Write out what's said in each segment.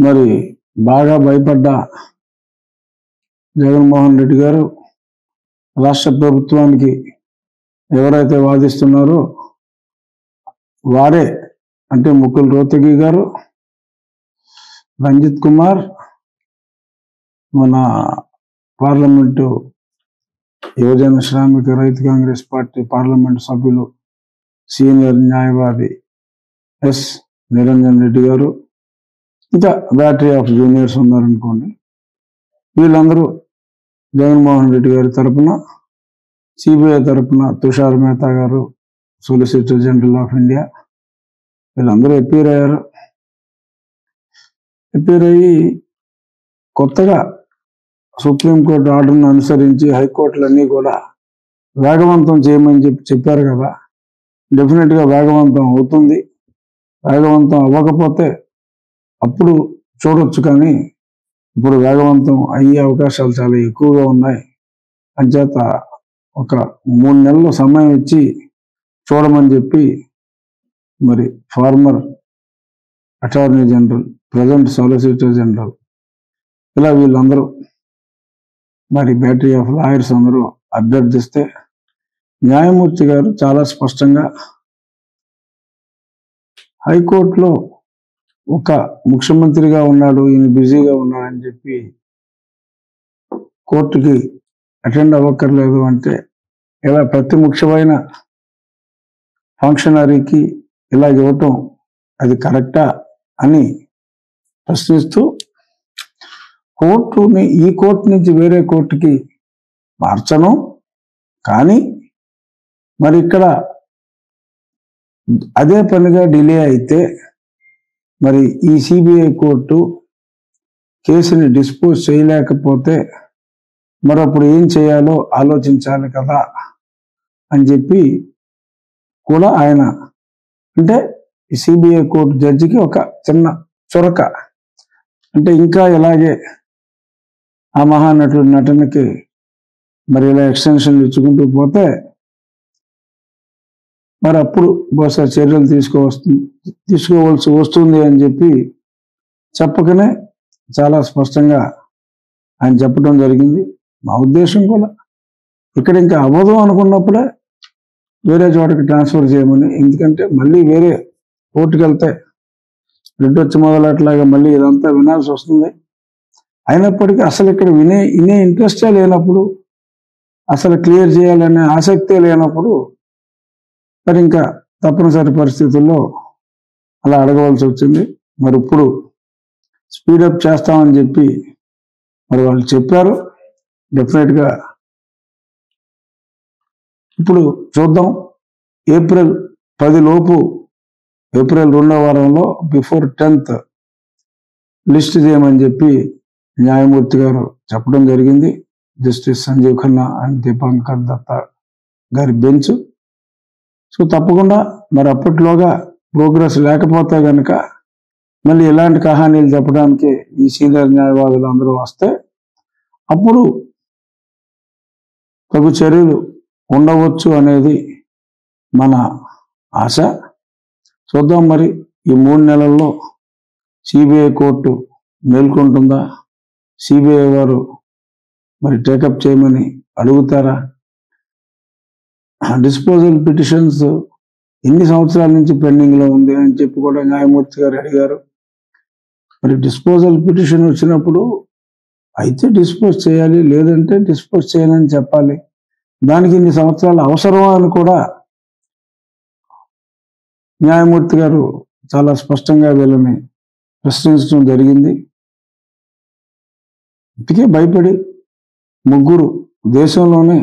మరి బాగా భయపడ్డ జగన్మోహన్ రెడ్డి గారు రాష్ట్ర ప్రభుత్వానికి ఎవరైతే వాదిస్తున్నారో వారే, అంటే ముకుల్ రోహతగి గారు, రంజిత్ కుమార్, మన పార్లమెంటు యువజన శ్రామిక రైతు కాంగ్రెస్ పార్టీ పార్లమెంటు సభ్యులు సీనియర్ న్యాయవాది ఎస్ నిరంజన్ రెడ్డి గారు, ఇంకా బ్యాటరీ ఆఫ్ జూనియర్స్ ఉన్నారనుకోండి. వీళ్ళందరూ జగన్మోహన్ రెడ్డి గారి తరపున, సిబిఐ తరపున తుషార్ మెహతా గారు, సొలిసిటర్ జనరల్ ఆఫ్ ఇండియా, వీళ్ళందరూ అపీర్ అయ్యారు. అపీర్ అయ్యి కొత్తగా సుప్రీంకోర్టు ఆర్డర్ను అనుసరించి హైకోర్టులన్నీ కూడా వేగవంతం చేయమని చెప్పారు కదా. డెఫినెట్గా వేగవంతం అవుతుంది. వేగవంతం అవ్వకపోతే అప్పుడు చూడొచ్చు, కానీ ఇప్పుడు వేగవంతం అయ్యే అవకాశాలు చాలా ఎక్కువగా ఉన్నాయి. అంచేత ఒక 3 నెలలు సమయం ఇచ్చి చూడమని చెప్పి మరి former attorney general, present solicitor general, ఇలా వీళ్ళందరూ మరి బ్యాటరీ ఆఫ్ లాయర్స్ అందరూ అభ్యర్థిస్తే న్యాయమూర్తి గారు చాలా స్పష్టంగా హైకోర్టులో ఒక ముఖ్యమంత్రిగా ఉన్నాడు, ఈయన బిజీగా ఉన్నాడని చెప్పి కోర్టుకి అటెండ్ అవ్వక్కర్లేదు అంటే ఇలా ప్రతి ముఖ్యమైన ఫంక్షనరీకి ఇలా ఇవ్వటం అది కరెక్టా అని ప్రశ్నిస్తూ కోర్టుని ఈ కోర్టు నుంచి వేరే కోర్టుకి మార్చను, కానీ మరి ఇక్కడ అదే పనిగా డిలే అయితే మరి ఈ సిబిఐ కోర్టు కేసుని డిస్పోజ్ చేయలేకపోతే మరప్పుడు ఏం చేయాలో ఆలోచించాలి కదా అని చెప్పి కూడా ఆయన, అంటే ఈ సిబిఐ కోర్టు జడ్జికి ఒక చిన్న చొరక, అంటే ఇంకా ఇలాగే ఆ మహానటుడి నటనకి మరి ఇలా ఎక్స్టెన్షన్లు ఇచ్చుకుంటూ పోతే మరి అప్పుడు బహుశా చర్యలు తీసుకోవాల్సి వస్తుంది అని చెప్పి చెప్పకనే చాలా స్పష్టంగా ఆయన చెప్పడం జరిగింది. మా ఉద్దేశం కూడా ఇక్కడ ఇంకా అవ్వదు అనుకున్నప్పుడే వేరే చోటకి ట్రాన్స్ఫర్ చేయమని, ఎందుకంటే మళ్ళీ వేరే కోర్టుకు వెళ్తే రెడ్డొచ్చి మొదలట్లాగా మళ్ళీ ఇదంతా వినాల్సి వస్తుంది. అయినప్పటికీ అసలు ఇక్కడ వినే ఇంట్రెస్టే లేనప్పుడు, అసలు క్లియర్ చేయాలనే ఆసక్తే లేనప్పుడు మరి ఇంకా తప్పనిసరి పరిస్థితుల్లో అలా అడగవలసి వచ్చింది. మరి ఇప్పుడు స్పీడప్ చేస్తామని చెప్పి మరి వాళ్ళు చెప్పారు. డెఫినెట్గా ఇప్పుడు చూద్దాం. ఏప్రిల్ 10 లోపు, ఏప్రిల్ 2వ వారంలో బిఫోర్ 10th లిస్ట్ చేయమని చెప్పి న్యాయమూర్తి గారు చెప్పడం జరిగింది. జస్టిస్ సంజీవ్ ఖన్నా అండ్ దీపాంకర్ దత్తా గారి బెంచ్. సో తప్పకుండా మరి అప్పట్లోగా ప్రోగ్రెస్ లేకపోతే కనుక మళ్ళీ ఇలాంటి కహానీలు చెప్పడానికి ఈ సీనియర్ న్యాయవాదులు అందరూ వస్తే అప్పుడు తగు చర్యలు ఉండవచ్చు అనేది మన ఆశ. చూద్దాం మరి ఈ 3 నెలల్లో సిబిఐ కోర్టు మేల్కొంటుందా, సిబిఐ వారు మరి టేకప్ చేయమని అడుగుతారా, డిస్పోజల్ పిటిషన్స్ ఎన్ని సంవత్సరాల నుంచి పెండింగ్లో ఉంది అని చెప్పి కూడా న్యాయమూర్తి గారు అడిగారు. మరి డిస్పోజల్ పిటిషన్ వచ్చినప్పుడు అయితే డిస్పోజ్ చేయాలి, లేదంటే డిస్పోజ్ చేయనని చెప్పాలి. దానికి ఇన్ని సంవత్సరాలు అవసరమా అని కూడా న్యాయమూర్తి గారు చాలా స్పష్టంగా వీళ్ళని ప్రశ్నించడం జరిగింది. ఇప్పటికే భయపడి 3 దేశంలోనే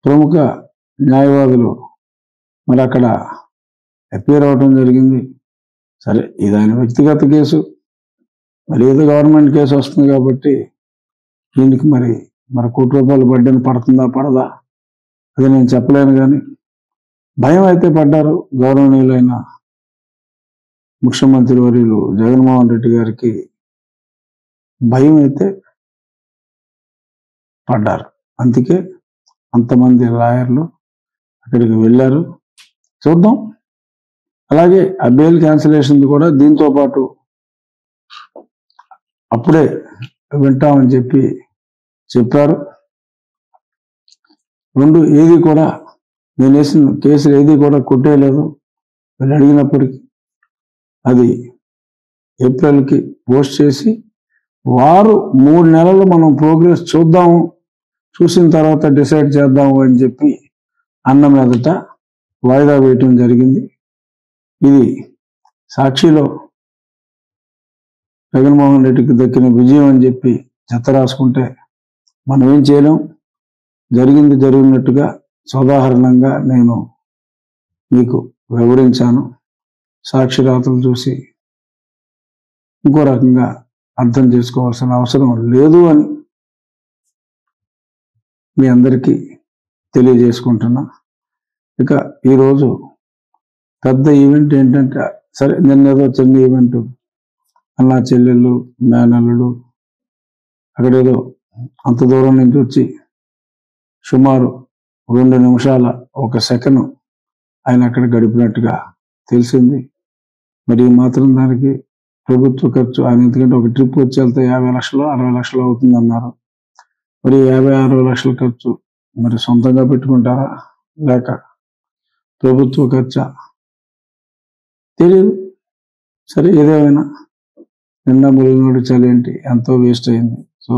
ప్రముఖ న్యాయవాదులు మరి అక్కడ అపీర్ అవ్వడం జరిగింది. సరే, ఇది ఆయన వ్యక్తిగత కేసు, మరి ఏదో గవర్నమెంట్ కేసు వస్తుంది కాబట్టి దీనికి మరి ₹1 కోటి బడ్డీని పడుతుందా పడదా అది నేను చెప్పలేను, కానీ భయం అయితే పడ్డారు గౌరవనీయులైన ముఖ్యమంత్రి వర్యులు జగన్మోహన్ రెడ్డి గారికి. భయం అయితే పడ్డారు. అందుకే అంతమంది లాయర్లు అక్కడికి వెళ్ళారు. చూద్దాం. అలాగే ఆ బెయిల్ క్యాన్సిలేషన్ కూడా దీంతో పాటు అప్పుడే వింటామని చెప్పారు. ఏది కూడా నేను వేసిన కేసులు ఏది కూడా కొట్టేయలేదు. వీళ్ళు అడిగినప్పటికీ అది ఏప్రిల్కి పోస్ట్ చేసి వారు 3 నెలలు మనం ప్రోగ్రెస్ చూద్దాము, చూసిన తర్వాత డిసైడ్ చేద్దాము అని చెప్పి అన్న మీదట వాయిదా వేయటం జరిగింది. ఇది సాక్షిలో జగన్మోహన్ రెడ్డికి దక్కిన విజయం అని చెప్పి చెత్త రాసుకుంటే మనం ఏం చేయలేం. జరిగినట్టుగా సోదాహరణంగా నేను మీకు వివరించాను. సాక్షి రాతలు చూసి ఇంకో రకంగా అర్థం చేసుకోవాల్సిన అవసరం లేదు అని మీ అందరికీ తెలియజేసుకుంటున్నా. ఇక ఈరోజు పెద్ద ఈవెంట్ ఏంటంటే, సరే నిన్నేదో చిన్న ఈవెంట్, అన్నా చెల్లెళ్ళు మేనల్లుడు అక్కడేదో అంత దూరం నుంచి వచ్చి సుమారు 2 నిమిషాల 1 సెకండ్ ఆయన అక్కడ గడిపినట్టుగా తెలిసింది. మరి ఈ మాత్రం దానికి ప్రభుత్వ ఖర్చు, ఆయన ఎందుకంటే ఒక ట్రిప్ వచ్చి వెళ్తే 50 లక్షలు 60 లక్షలు అవుతుంది అన్నారు. మరి 50-60 లక్షల ఖర్చు మరి సొంతంగా పెట్టుకుంటారా లేక ప్రభుత్వ ఖర్చా తెలియదు. సరే ఏదేమైనా నిన్న ములినోడి చలేంటి ఎంతో వేస్ట్ అయింది. సో